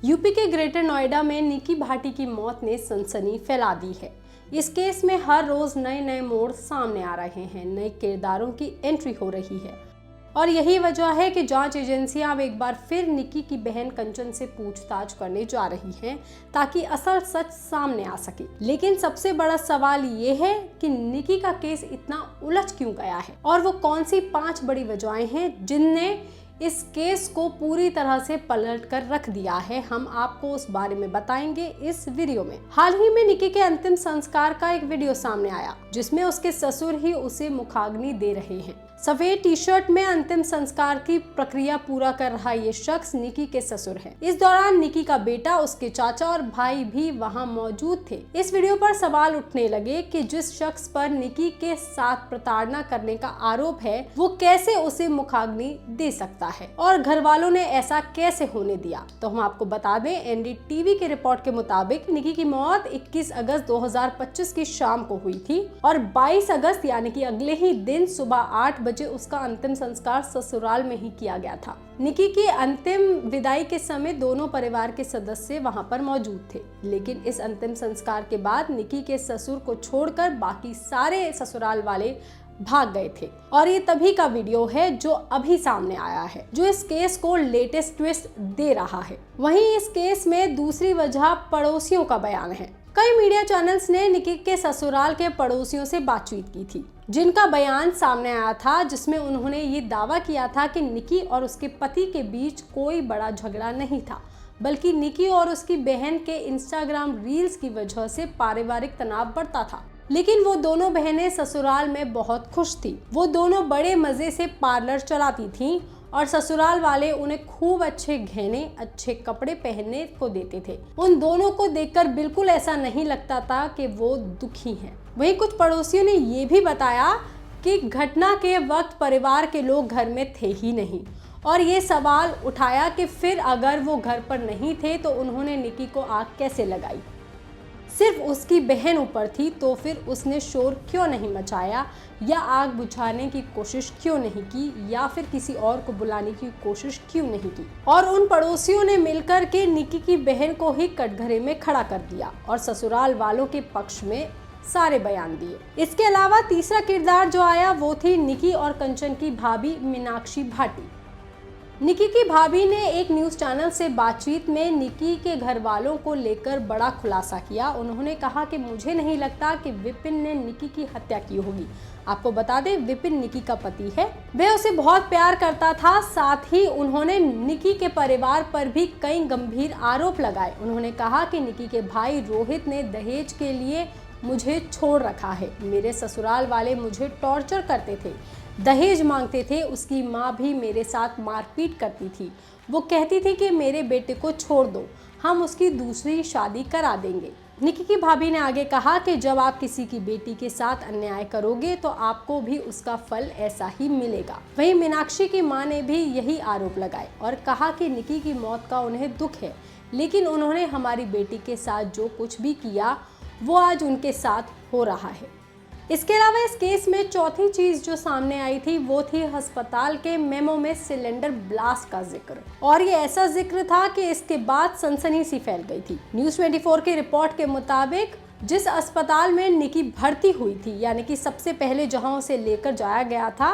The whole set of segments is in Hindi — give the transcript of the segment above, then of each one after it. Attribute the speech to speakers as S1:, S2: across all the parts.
S1: यूपी के ग्रेटर नोएडा में निकी भाटी की मौत ने सनसनी फैला दी है। इस केस में हर रोज नए नए मोड़ सामने आ रहे हैं, नए किरदारों की एंट्री हो रही है और यही वजह है कि जांच एजेंसियां अब एक बार फिर निकी की बहन कंचन से पूछताछ करने जा रही हैं ताकि असल सच सामने आ सके। लेकिन सबसे बड़ा सवाल ये है कि निकी का केस इतना उलझ क्यों गया है और वो कौन सी 5 बड़ी वजहें हैं जिनने इस केस को पूरी तरह से पलट कर रख दिया है। हम आपको उस बारे में बताएंगे इस वीडियो में। हाल ही में निकी के अंतिम संस्कार का एक वीडियो सामने आया जिसमें उसके ससुर ही उसे मुखाग्नि दे रहे हैं। सफेद टी शर्ट में अंतिम संस्कार की प्रक्रिया पूरा कर रहा ये शख्स निकी के ससुर है। इस दौरान निकी का बेटा, उसके चाचा और भाई भी वहां मौजूद थे। इस वीडियो पर सवाल उठने लगे कि जिस शख्स पर निकी के साथ प्रताड़ना करने का आरोप है वो कैसे उसे मुखाग्नि दे सकता है और घर वालों ने ऐसा कैसे होने दिया। तो हम आपको बता दें, एनडीटीवी के रिपोर्ट के मुताबिक निकी की मौत 21 अगस्त 2025 की शाम को हुई थी और 22 अगस्त यानी कि अगले ही दिन सुबह 8 बजे उसका अंतिम संस्कार ससुराल में ही किया गया था। निकी की अंतिम विदाई के समय दोनों परिवार के सदस्य वहां पर मौजूद थे, लेकिन इस अंतिम संस्कार के बाद निकी के ससुर को छोड़कर बाकी सारे ससुराल वाले भाग गए थे और ये तभी का वीडियो है जो अभी सामने आया है, जो इस केस को लेटेस्ट ट्विस्ट दे रहा है। वहीं इस केस में दूसरी वजह पड़ोसियों का बयान है। कई मीडिया चैनल्स ने निकी के ससुराल के पड़ोसियों से बातचीत की थी, जिनका बयान सामने आया था, जिसमें उन्होंने ये दावा किया था कि निकी और उसके पति के बीच कोई बड़ा झगड़ा नहीं था, बल्कि निकी और उसकी बहन के इंस्टाग्राम रील्स की वजह से पारिवारिक तनाव बढ़ता था। लेकिन वो दोनों बहनें ससुराल में बहुत खुश थी। वो दोनों बड़े मजे से पार्लर चलाती थीं और ससुराल वाले उन्हें खूब अच्छे गहने, अच्छे कपड़े पहनने को देते थे। उन दोनों को देखकर बिल्कुल ऐसा नहीं लगता था कि वो दुखी हैं। वहीं कुछ पड़ोसियों ने ये भी बताया कि घटना के वक्त परिवार के लोग घर में थे ही नहीं और ये सवाल उठाया कि फिर अगर वो घर पर नहीं थे तो उन्होंने निकी को आग कैसे लगाई। सिर्फ उसकी बहन ऊपर थी तो फिर उसने शोर क्यों नहीं मचाया या आग बुझाने की कोशिश क्यों नहीं की या फिर किसी और को बुलाने की कोशिश क्यों नहीं की। और उन पड़ोसियों ने मिलकर के निकी की बहन को ही कटघरे में खड़ा कर दिया और ससुराल वालों के पक्ष में सारे बयान दिए। इसके अलावा तीसरा किरदार जो आया वो थी निकी और कंचन की भाभी मीनाक्षी भाटी। निकी की भाभी ने एक न्यूज़ चैनल से बातचीत में निकी के घर वालों को लेकर बड़ा खुलासा किया। उन्होंने कहा कि मुझे नहीं लगता कि विपिन ने निकी की हत्या की होगी। आपको बता दें, विपिन निकी का पति है। वह उसे बहुत प्यार करता था। साथ ही उन्होंने निकी के परिवार पर भी कई गंभीर आरोप लगाए। उन्होंने कहा कि निकी के भाई रोहित ने दहेज के लिए मुझे छोड़ रखा है। मेरे ससुराल वाले मुझे टॉर्चर करते थे, दहेज मांगते थे। उसकी माँ भी मेरे साथ मारपीट करती थी। वो कहती थी कि मेरे बेटे को छोड़ दो, हम उसकी दूसरी शादी करा देंगे। निकी की भाभी ने आगे कहा कि जब आप किसी की बेटी के साथ अन्याय करोगे तो आपको भी उसका फल ऐसा ही मिलेगा। वहीं मीनाक्षी की मां ने भी यही आरोप लगाए और कहा कि निकी की मौत का उन्हें दुख है, लेकिन उन्होंने हमारी बेटी के साथ जो कुछ भी किया वो आज उनके साथ हो रहा है। इसके अलावा इस केस में चौथी चीज जो सामने आई थी वो थी अस्पताल के मेमो में सिलेंडर ब्लास्ट का जिक्र। और ये ऐसा जिक्र था कि इसके बाद सनसनी सी फैल गई थी। न्यूज़ 24 की रिपोर्ट के मुताबिक जिस अस्पताल में निकी भर्ती हुई थी, यानी कि सबसे पहले जहां उसे लेकर जाया गया था,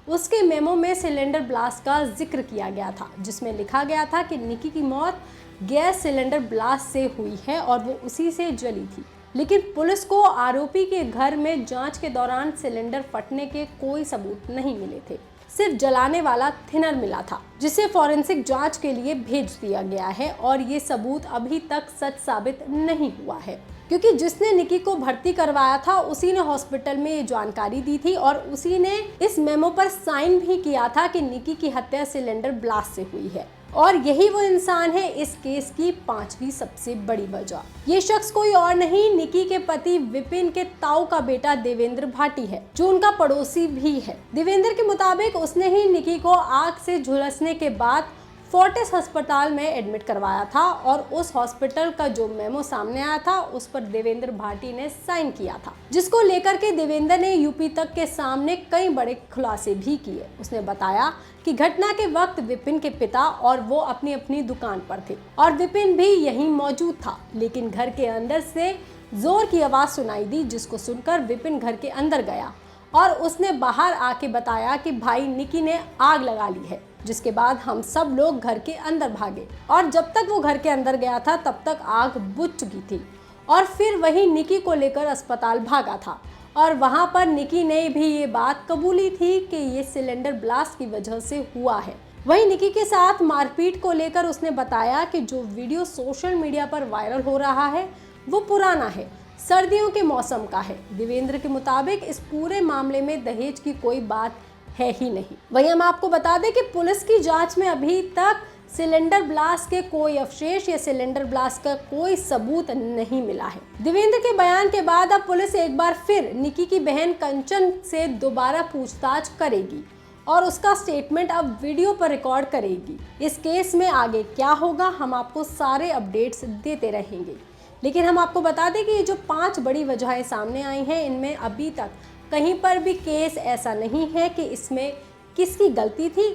S1: उसके मेमो में सिलेंडर ब्लास्ट का जिक्र किया गया था, जिसमें लिखा गया था कि निकी की मौत गैस सिलेंडर ब्लास्ट से हुई है और वो उसी से जली थी। लेकिन पुलिस को आरोपी के घर में जांच के दौरान सिलेंडर फटने के कोई सबूत नहीं मिले थे। सिर्फ जलाने वाला थिनर मिला था, जिसे फॉरेंसिक जांच के लिए भेज दिया गया है और ये सबूत अभी तक सच साबित नहीं हुआ है, क्योंकि जिसने निकी को भर्ती करवाया था उसी ने हॉस्पिटल में ये जानकारी दी थी और उसी ने इस मेमो पर साइन भी किया था कि निकी की हत्या सिलेंडर ब्लास्ट से हुई है। और यही वो इंसान है इस केस की 5वीं सबसे बड़ी वजह। ये शख्स कोई और नहीं, निकी के पति विपिन के ताऊ का बेटा देवेंद्र भाटी है, जो उनका पड़ोसी भी है। देवेंद्र के मुताबिक उसने ही निकी को आग से झुलसने के बाद फोर्टिस अस्पताल में एडमिट करवाया था और उस हॉस्पिटल का जो मेमो सामने आया था उस पर देवेंद्र भाटी ने साइन किया था, जिसको लेकर के देवेंद्र ने यूपी तक के सामने कई बड़े खुलासे भी किए। उसने बताया कि घटना के वक्त विपिन के पिता और वो अपनी अपनी दुकान पर थे और विपिन भी यहीं मौजूद था, लेकिन घर के अंदर से जोर की आवाज सुनाई दी, जिसको सुनकर विपिन घर के अंदर गया और उसने बाहर आके बताया कि भाई निकी ने आग लगा ली है। जिसके बाद हम सब लोग घर के अंदर भागे और जब तक वो घर के अंदर गया था तब तक आग बुझ चुकी थी और फिर वही निकी को लेकर अस्पताल भागा था और वहां पर निकी ने भी ये बात कबूली थी कि ये सिलेंडर ब्लास्ट की वजह से हुआ है। वहीं निकी के साथ मारपीट को लेकर उसने बताया कि जो वीडियो सोशल मीडिया पर वायरल हो रहा है वो पुराना है, सर्दियों के मौसम का है। देवेंद्र के मुताबिक इस पूरे मामले में दहेज की कोई बात है ही नहीं। वहीं हम आपको बता दें कि पुलिस की जांच में अभी तक सिलेंडर ब्लास्ट के कोई अवशेष या सिलेंडर ब्लास्ट का कोई सबूत नहीं मिला है। देवेंद्र के बयान के बाद अब पुलिस एक बार फिर निकी की बहन कंचन से दोबारा पूछताछ करेगी और उसका स्टेटमेंट अब वीडियो पर रिकॉर्ड करेगी। इस केस में आगे क्या होगा हम आपको सारे अपडेट्स देते रहेंगे, लेकिन हम आपको बता दें कि ये जो 5 बड़ी वजहें सामने आई हैं इनमें अभी तक कहीं पर भी केस ऐसा नहीं है कि इसमें किसकी गलती थी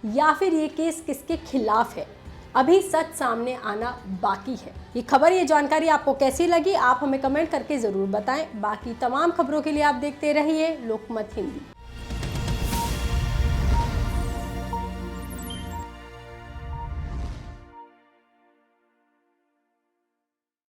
S1: या फिर ये केस किसके खिलाफ है। अभी सच सामने आना बाकी है। ये खबर, ये जानकारी आपको कैसी लगी आप हमें कमेंट करके ज़रूर बताएं। बाकी तमाम खबरों के लिए आप देखते रहिए लोकमत हिंदी।